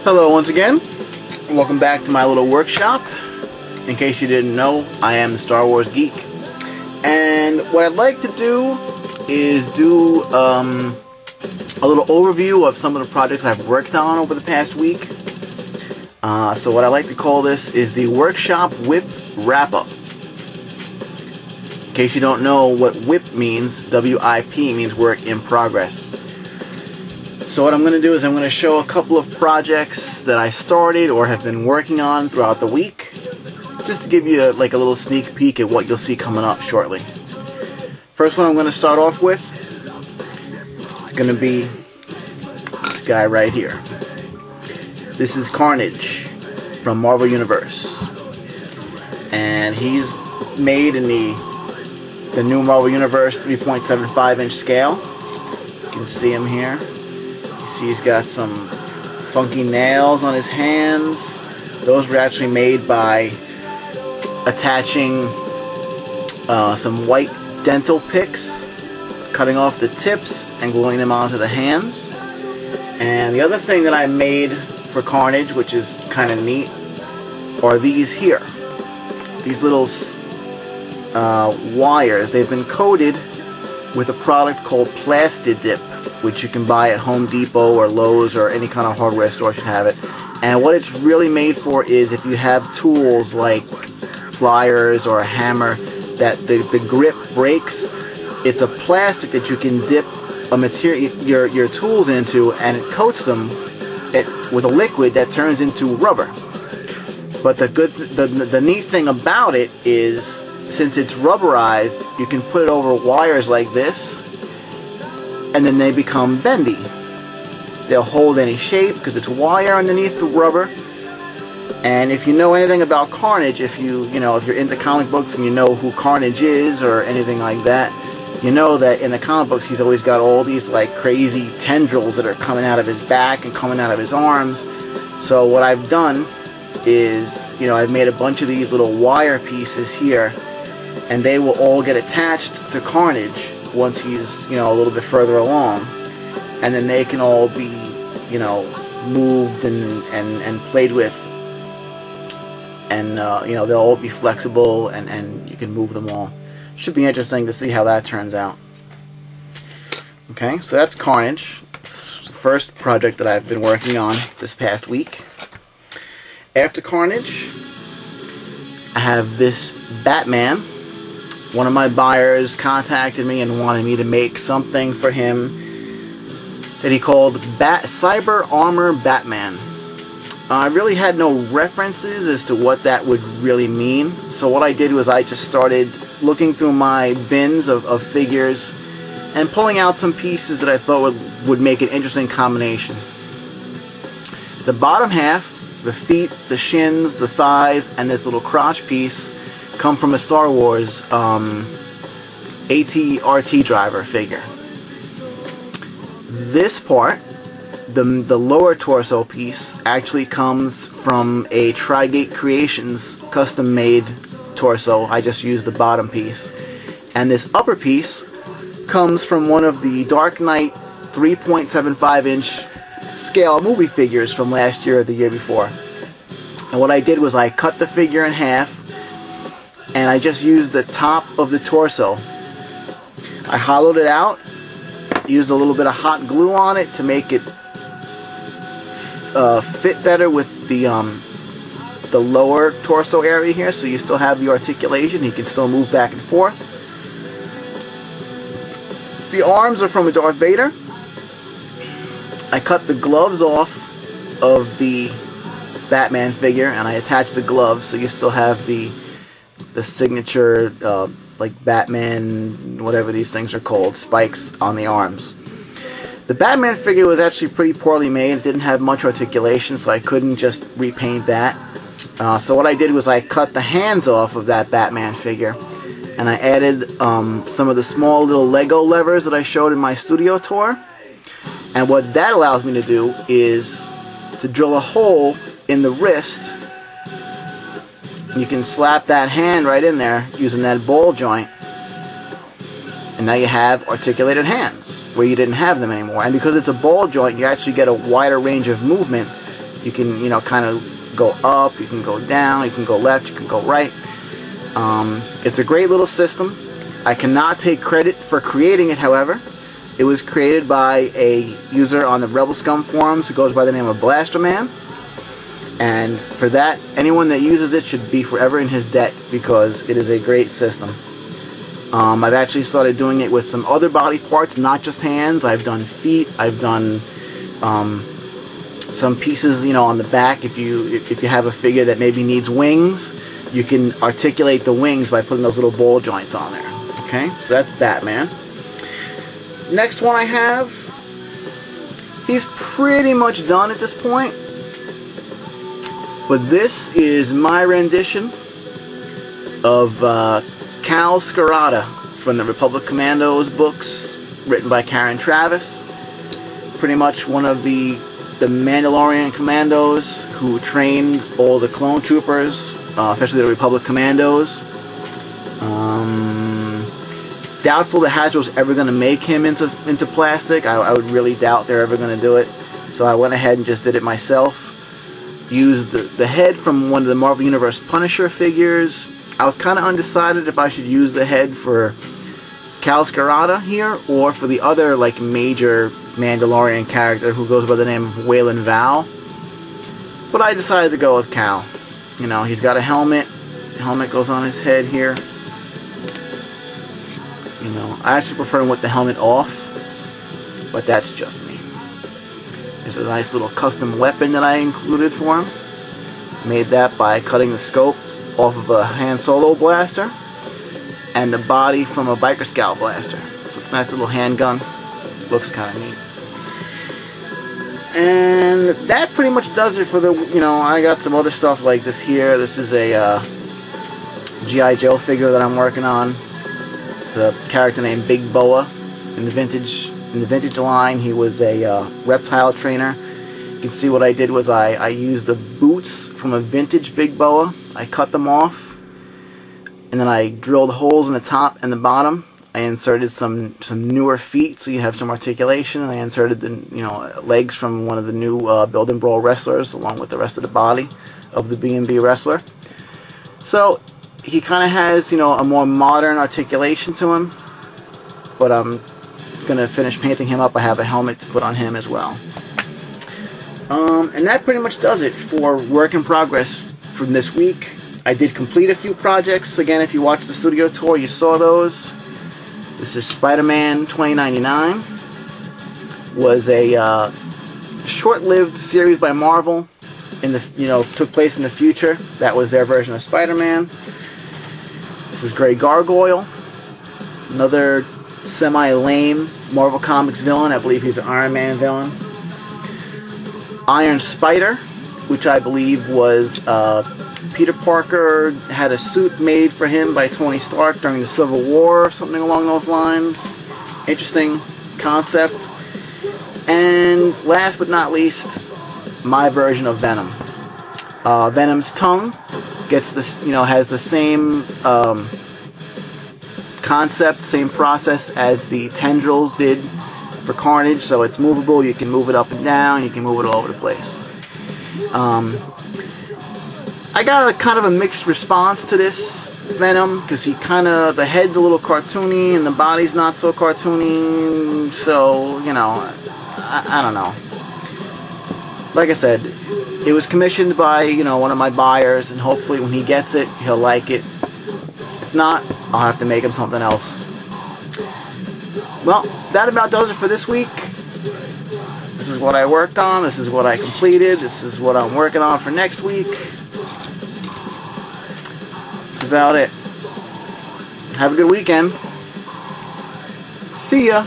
Hello once again. Welcome back to my little workshop. In case you didn't know, I am the Star Wars geek. And what I'd like to do is do a little overview of some of the projects I've worked on over the past week. So what I like to call this is the Workshop WIP Wrap-Up. In case you don't know what WIP means, W.I.P means Work in Progress. So what I'm going to do is I'm going to show a couple of projects that I started or have been working on throughout the week, just to give you like a little sneak peek at what you'll see coming up shortly. First one I'm going to start off with is going to be this guy right here. This is Carnage from Marvel Universe, and he's made in the new Marvel Universe 3.75-inch scale. You can see him here. See, he's got some funky nails on his hands. Those were actually made by attaching some white dental picks, cutting off the tips and gluing them onto the hands. And the other thing that I made for Carnage, which is kind of neat, are these here. These little wires. They've been coated with a product called Plastidip, which you can buy at Home Depot or Lowe's or any kind of hardware store should have it. And what it's really made for is if you have tools like pliers or a hammer that the grip breaks, it's a plastic that you can dip a material, your tools into, and it coats them with a liquid that turns into rubber. But the neat thing about it is, since it's rubberized, you can put it over wires like this, and then they become bendy. They'll hold any shape because it's wire underneath the rubber. And if you know anything about Carnage, if you're into comic books and you know who Carnage is or anything like that, you know that in the comic books he's always got all these like crazy tendrils that are coming out of his back and coming out of his arms. So what I've done is, I've made a bunch of these little wire pieces here, and they will all get attached to Carnage once he's, a little bit further along, and then they can all be, moved and played with, and they'll all be flexible, and you can move them all. Should be interesting to see how that turns out. Okay, so that's Carnage. It's the first project that I've been working on this past week. After Carnage, I have this Batman. One of my buyers contacted me and wanted me to make something for him that he called Cyber Armor Batman. I really had no references as to what that would really mean, so what I did was I just started looking through my bins of figures and pulling out some pieces that I thought would make an interesting combination. The bottom half, the feet, the shins, the thighs, and this little crotch piece come from a Star Wars AT-RT driver figure. This part, the lower torso piece, actually comes from a Trigate Creations custom-made torso. I just used the bottom piece. And this upper piece comes from one of the Dark Knight 3.75-inch scale movie figures from last year or the year before. And what I did was I cut the figure in half, and I just used the top of the torso. I hollowed it out, used a little bit of hot glue on it to make it fit better with the lower torso area here, so you still have the articulation. You can still move back and forth. The arms are from a Darth Vader. I cut the gloves off of the Batman figure, and I attached the gloves, so you still have the signature like Batman, whatever these things are called, spikes on the arms. The Batman figure was actually pretty poorly made. It didn't have much articulation, so I couldn't just repaint that. So what I did was I cut the hands off of that Batman figure, and I added some of the small little Lego levers that I showed in my studio tour. And what that allows me to do is to drill a hole in the wrist. You can slap that hand right in there using that ball joint, and now you have articulated hands where you didn't have them anymore. And because it's a ball joint, you actually get a wider range of movement You can, you know, kind of go up, you can go down, you can go left, you can go right. It's a great little system. I cannot take credit for creating it, however. It was created by a user on the Rebel Scum forums who goes by the name of Blasterman. And for that, anyone that uses it should be forever in his debt, because it is a great system. I've actually started doing it with some other body parts, not just hands. I've done feet, I've done some pieces, you know, on the back. If you have a figure that maybe needs wings, you can articulate the wings by putting those little ball joints on there. Okay, so that's Batman. Next one I have, he's pretty much done at this point, but this is my rendition of Cal Scarata from the Republic Commandos books, written by Karen Travis. Pretty much one of the Mandalorian commandos who trained all the clone troopers, especially the Republic Commandos. Doubtful that Hasbro's ever going to make him into plastic. I would really doubt they're ever going to do it. So I went ahead and just did it myself. Used the head from one of the Marvel Universe Punisher figures. I was kind of undecided if I should use the head for Cal Scarata here, or for the other like major Mandalorian character who goes by the name of Waylon Val. But I decided to go with Cal. You know, he's got a helmet. The helmet goes on his head here. You know, I actually prefer him with the helmet off, but that's just me. There's a nice little custom weapon that I included for him. Made that by cutting the scope off of a Han Solo blaster and the body from a Biker Scout blaster. So it's a nice little handgun. Looks kind of neat. And that pretty much does it for the, you know, I got some other stuff like this here. This is a G.I. Joe figure that I'm working on. It's a character named Big Boa. In the vintage line, he was a reptile trainer. You can see what I did was I used the boots from a vintage Big Boa. I cut them off, and then I drilled holes in the top and the bottom. I inserted some newer feet, so you have some articulation, and I inserted the, you know, legs from one of the new Build and Brawl wrestlers, along with the rest of the body of the B&B wrestler. So he kind of has, you know, a more modern articulation to him, but I'm gonna finish painting him up. I have a helmet to put on him as well. And that pretty much does it for work in progress from this week. I did complete a few projects. Again, if you watched the studio tour, you saw those. This is Spider-Man 2099. Was a short-lived series by Marvel. In the, you know, took place in the future. That was their version of Spider-Man. This is Grey Gargoyle. Another semi-lame Marvel Comics villain. I believe he's an Iron Man villain. Iron Spider, which I believe was Peter Parker had a suit made for him by Tony Stark during the Civil War, something along those lines. Interesting concept. And last but not least, my version of Venom. Venom's tongue gets this, you know, has the same concept, same process as the tendrils did for Carnage, so it's movable. You can move it up and down, you can move it all over the place. I got a kind of a mixed response to this Venom, because he kind of, the head's a little cartoony and the body's not so cartoony, so, you know, I don't know. Like I said, it was commissioned by, you know, one of my buyers, and hopefully when he gets it, he'll like it. If not, I'll have to make him something else. Well, that about does it for this week. This is what I worked on, this is what I completed, this is what I'm working on for next week. That's about it. Have a good weekend. See ya.